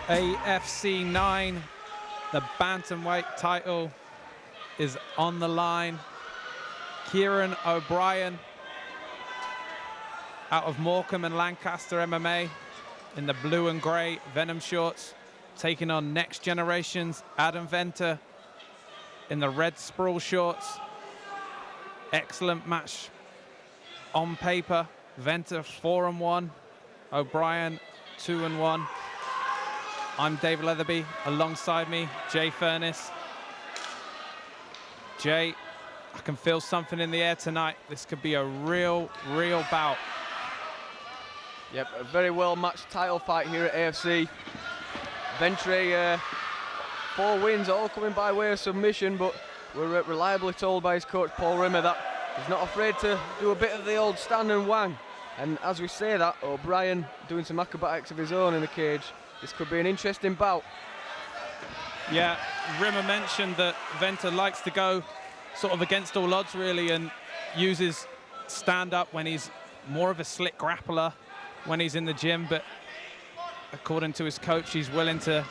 AFC 9, the bantamweight title is on the line. Kieiron O'Brien out of Morecambe and Lancaster MMA in the blue and grey Venom shorts, taking on Next Generation's Adam Ventre in the red sprawl shorts. Excellent match on paper. Ventre 4-1, O'Brien 2-1. I'm Dave Leatherby, alongside me, Jay Furness. Jay, I can feel something in the air tonight. This could be a real bout. Yep, a very well matched title fight here at AFC. Ventre, 4 wins, all coming by way of submission, but we're reliably told by his coach Paul Rimmer that he's not afraid to do a bit of the old stand and wang. And as we say that, O'Brien doing some acrobatics of his own in the cage. This could be an interesting bout. Yeah, Rimmer mentioned that Ventre likes to go sort of against all odds really, and uses stand-up when he's more of a slick grappler when he's in the gym, but according to his coach, he's willing to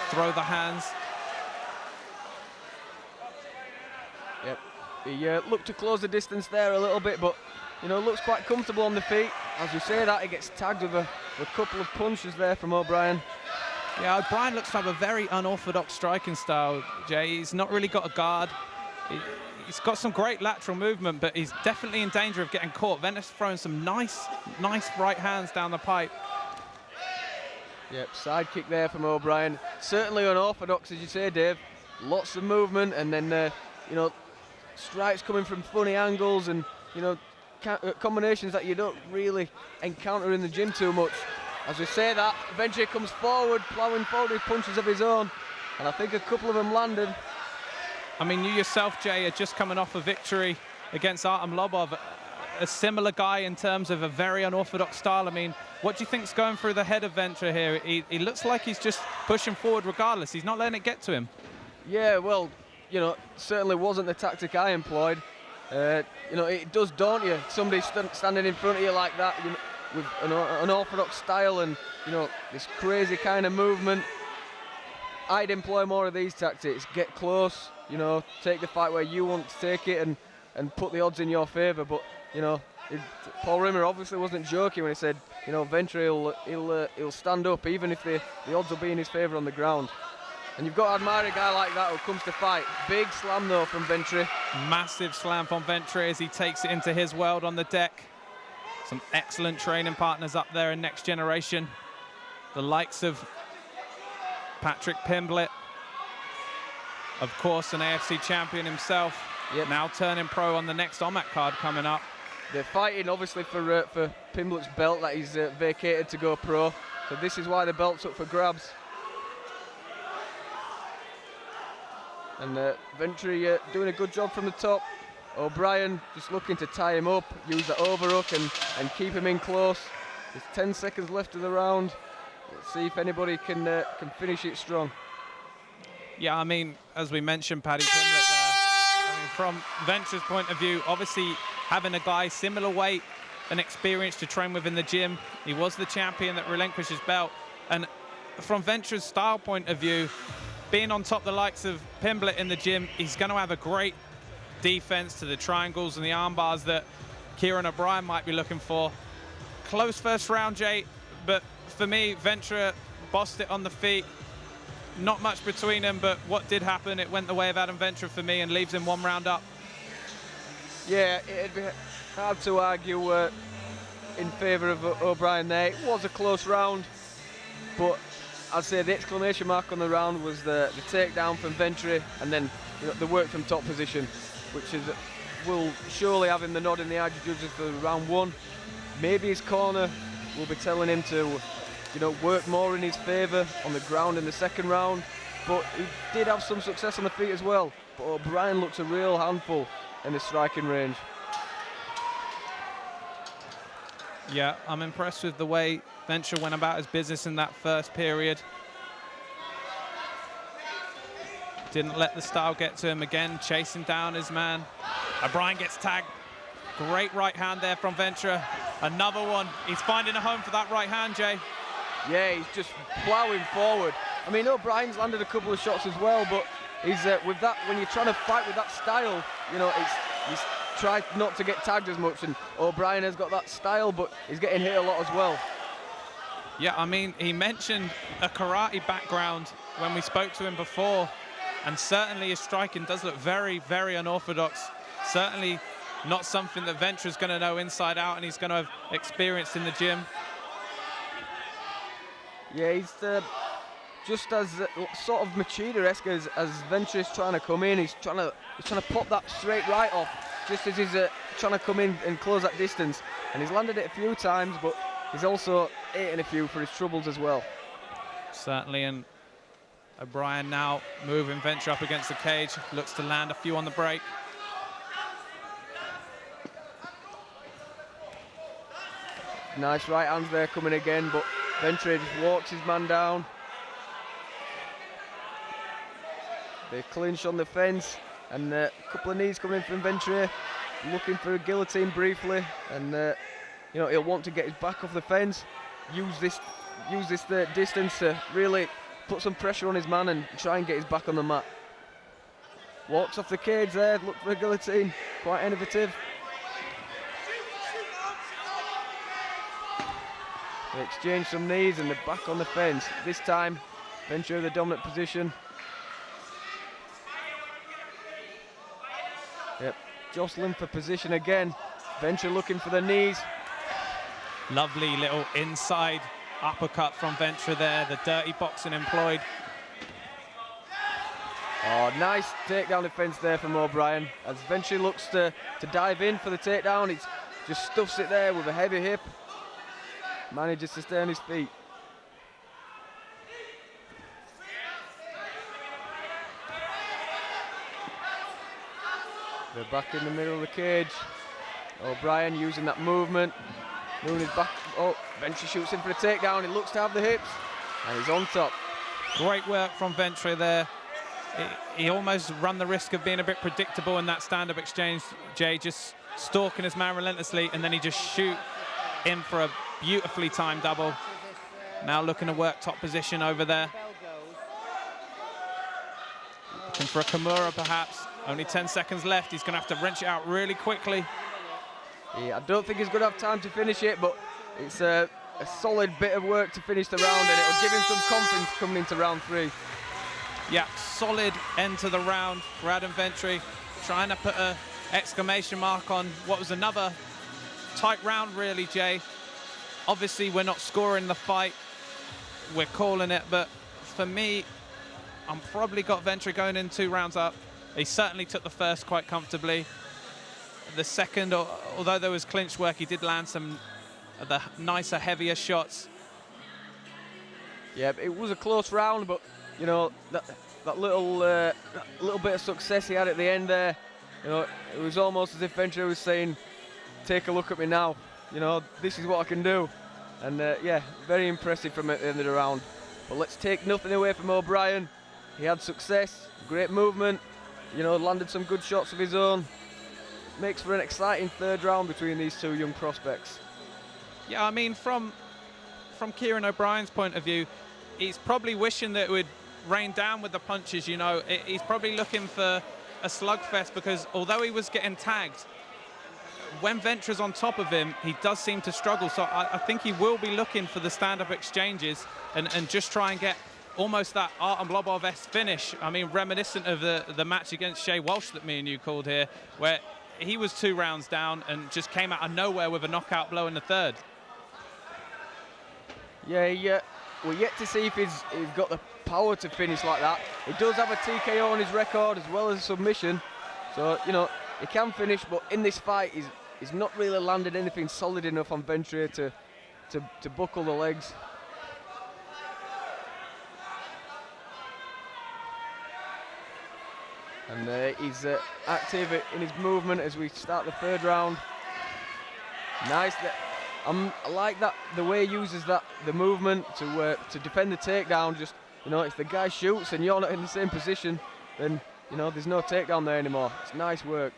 throw the hands. Yep, he looked to close the distance there a little bit, but you know, looks quite comfortable on the feet. As we say that, he gets tagged with a couple of punches there from O'Brien. Yeah, O'Brien looks to have a very unorthodox striking style, Jay. He's not really got a guard. He's got some great lateral movement, but he's definitely in danger of getting caught. Ventre's throwing some nice right hands down the pipe. Yep, side kick there from O'Brien. Certainly unorthodox, as you say, Dave. Lots of movement, and then, you know, strikes coming from funny angles, and, you know, combinations that you don't really encounter in the gym too much. As we say that, Ventre comes forward, ploughing forward with punches of his own, and I think a couple of them landed. I mean, you yourself, Jay, are just coming off a victory against Artem Lobov, a similar guy in terms of a very unorthodox style. I mean, what do you think's going through the head of Ventre here? He looks like he's just pushing forward regardless. He's not letting it get to him. Yeah, well, you know, certainly wasn't the tactic I employed. You know, it does daunt you. Somebody standing in front of you like that, you know, with an unorthodox style and, you know, this crazy kind of movement. I'd employ more of these tactics. Get close, you know, take the fight where you want to take it and put the odds in your favour. But, you know, Paul Rimmer obviously wasn't joking when he said, you know, Ventre he'll stand up even if the odds will be in his favour on the ground. And you've got to admire a guy like that who comes to fight. Big slam though from Ventre. Massive slam from Ventre as he takes it into his world on the deck. Some excellent training partners up there in Next Generation. The likes of Patrick Pimblett, of course, an AFC champion himself. Yep. Now turning pro on the next OMAC card coming up. They're fighting obviously for Pimblett's belt that he's vacated to go pro. So this is why the belt's up for grabs. And Ventre doing a good job from the top. O'Brien just looking to tie him up, use the overhook and keep him in close. There's 10 seconds left of the round. Let's see if anybody can finish it strong. Yeah, I mean, as we mentioned, Paddy Pimblett there. I mean, from Ventre's point of view, obviously having a guy similar weight and experience to train with in the gym. He was the champion that relinquished his belt. And from Ventre's style point of view, being on top of the likes of Pimblett in the gym, he's going to have a great defense to the triangles and the arm bars that Kieiron O'Brien might be looking for. Close first round, Jay, but for me, Ventre bossed it on the feet. Not much between them, but what did happen, it went the way of Adam Ventre for me and leaves him 1 round up. Yeah, it'd be hard to argue in favour of O'Brien there. It was a close round, but I'd say the exclamation mark on the round was the takedown from Ventre, and then, you know, the work from top position, which will surely have him the nod in the eye of judges for round 1. Maybe his corner will be telling him to, you know, work more in his favour on the ground in the second round, but he did have some success on the feet as well. But O'Brien looks a real handful in the striking range. Yeah, I'm impressed with the way Ventre went about his business in that first period. Didn't let the style get to him again, chasing down his man. O'Brien gets tagged. Great right hand there from Ventre. Another one. He's finding a home for that right hand, Jay. Yeah, he's just ploughing forward. I mean, O'Brien's landed a couple of shots as well, but he's with that, when you're trying to fight with that style, you know, he's tried not to get tagged as much, and O'Brien has got that style, but he's getting hit a lot as well. Yeah, I mean, he mentioned a karate background when we spoke to him before, and certainly his striking does look very, very unorthodox. Certainly not something that Ventre is going to know inside out, and he's going to have experienced in the gym. Yeah, he's just as sort of Machida-esque as Ventre is trying to come in. He's trying to pop that straight right off, just as he's trying to come in and close that distance. And he's landed it a few times, but he's also eaten a few for his troubles as well. Certainly, and O'Brien now moving Ventre up against the cage, looks to land a few on the break. Nice right hands there coming again, but Ventre just walks his man down. They clinch on the fence, and a couple of knees coming in from Ventre, looking for a guillotine briefly, and you know, he'll want to get his back off the fence, use this distance to really put some pressure on his man and try and get his back on the mat. Walks off the cage there, look for a guillotine, quite innovative. They exchange some knees and they're back on the fence. This time, Ventre the dominant position. Yep, jostling for position again. Ventre looking for the knees. Lovely little inside uppercut from Ventre there, the dirty boxing employed. Oh, nice takedown defense there from O'Brien. As Ventre looks to dive in for the takedown, he just stuffs it there with a heavy hip. Manages to stay on his feet. They're back in the middle of the cage. O'Brien using that movement. Moving his back. Oh, Ventre shoots in for a takedown. He looks to have the hips. And he's on top. Great work from Ventre there. He almost run the risk of being a bit predictable in that stand-up exchange, Jay, just stalking his man relentlessly, and then he just shoot in for a beautifully timed double. Now looking to work top position over there. Looking for a Kimura perhaps. Only 10 seconds left. He's going to have to wrench it out really quickly. Yeah, I don't think he's going to have time to finish it, but it's a solid bit of work to finish the round, and it'll give him some confidence coming into round 3. Yeah, solid end to the round. Brad and Ventre trying to put an exclamation mark on what was another tight round, really, Jay. Obviously, we're not scoring the fight. We're calling it, but for me, I'm probably got Ventre going in 2 rounds up. He certainly took the first quite comfortably. The second, although there was clinch work, he did land some of the nicer, heavier shots. Yeah, it was a close round, but you know that little bit of success he had at the end there. You know, it was almost as if Ventre was saying, "Take a look at me now. You know, this is what I can do." And yeah, very impressive from at the end of the round. But let's take nothing away from O'Brien. He had success, great movement. You know, landed some good shots of his own. Makes for an exciting 3rd round between these 2 young prospects. Yeah, I mean, from Kieiron O'Brien's point of view, he's probably wishing that it would rain down with the punches, you know. He's probably looking for a slugfest, because although he was getting tagged, when Ventre's on top of him, he does seem to struggle. So I think he will be looking for the stand-up exchanges and just try and get almost that Artem Lobov-esque finish. I mean, reminiscent of the match against Shea Walsh that me and you called here, where he was 2 rounds down and just came out of nowhere with a knockout blow in the 3rd. Yeah, we're yet to see if he's got the power to finish like that. He does have a TKO on his record as well as a submission. So, you know, he can finish, but in this fight, he's not really landed anything solid enough on Ventre to buckle the legs. And he's active in his movement as we start the 3rd round. Nice. I like that, the way he uses the movement to defend the takedown. Just, you know, if the guy shoots and you're not in the same position, then, you know, there's no takedown there anymore. It's nice work.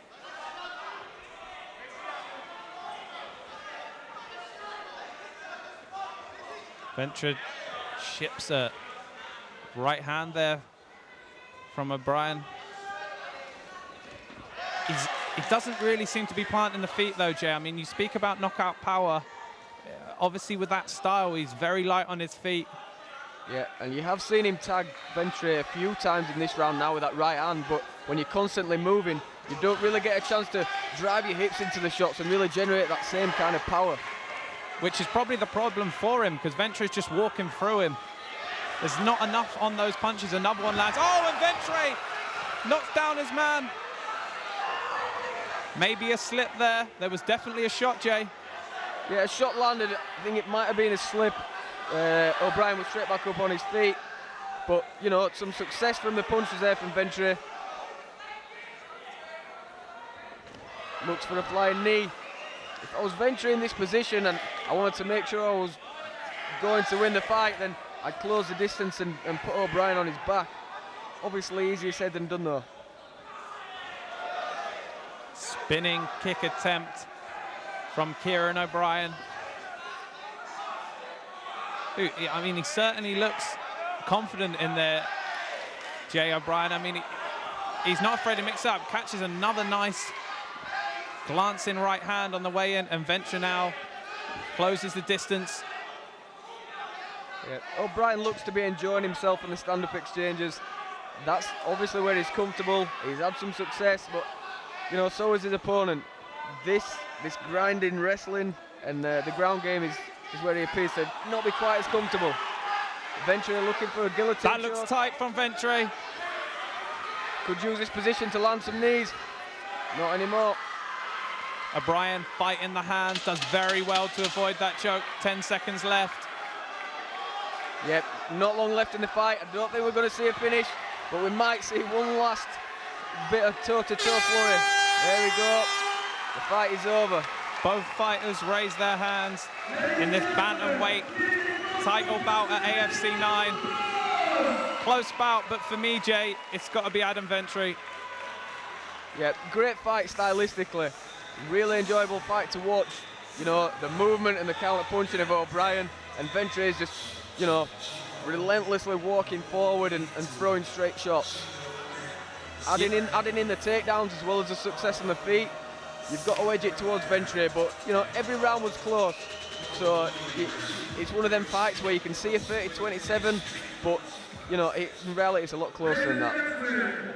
Ventre ships a right hand there from O'Brien. He doesn't really seem to be planting the feet though, Jay. I mean, you speak about knockout power. Obviously with that style, he's very light on his feet. Yeah, and you have seen him tag Ventre a few times in this round now with that right hand, but when you're constantly moving, you don't really get a chance to drive your hips into the shots and really generate that same kind of power. Which is probably the problem for him, because Ventre is just walking through him. There's not enough on those punches. Another one lands. Oh, and Ventre knocks down his man. Maybe a slip there. There was definitely a shot, Jay. Yeah, a shot landed. I think it might have been a slip. O'Brien was straight back up on his feet. But, you know, some success from the punches there from Ventre. Looks for a flying knee. If I was Ventre in this position and I wanted to make sure I was going to win the fight, then I'd close the distance and put O'Brien on his back. Obviously easier said than done though. Spinning kick attempt from Kieiron O'Brien. I mean, he certainly looks confident in there, Jay O'Brien. I mean, he's not afraid to mix up. Catches another nice glancing right hand on the way in, and Ventre now closes the distance. Yeah. O'Brien looks to be enjoying himself in the stand-up exchanges. That's obviously where he's comfortable. He's had some success, but you know, so is his opponent. This grinding wrestling and the ground game is where he appears to not be quite as comfortable. Ventre looking for a guillotine. That looks tight from Ventre. Could use this position to land some knees. Not anymore. O'Brien fighting the hands, does very well to avoid that choke. 10 seconds left. Yep, not long left in the fight. I don't think we're going to see a finish, but we might see one last bit of toe-to-toe flurry. There we go. The fight is over. Both fighters raise their hands in this bantamweight title bout at AFC 9. Close bout, but for me, Jay, it's got to be Adam Ventre. Yeah, great fight stylistically. Really enjoyable fight to watch. You know, the movement and the counter punching of O'Brien, and Ventre is just, you know, relentlessly walking forward and throwing straight shots. Adding in the takedowns as well as the success on the feet. You've got to edge it towards Ventre, but you know, every round was close. So it's one of them fights where you can see a 30-27, but you know, in reality it's a lot closer than that.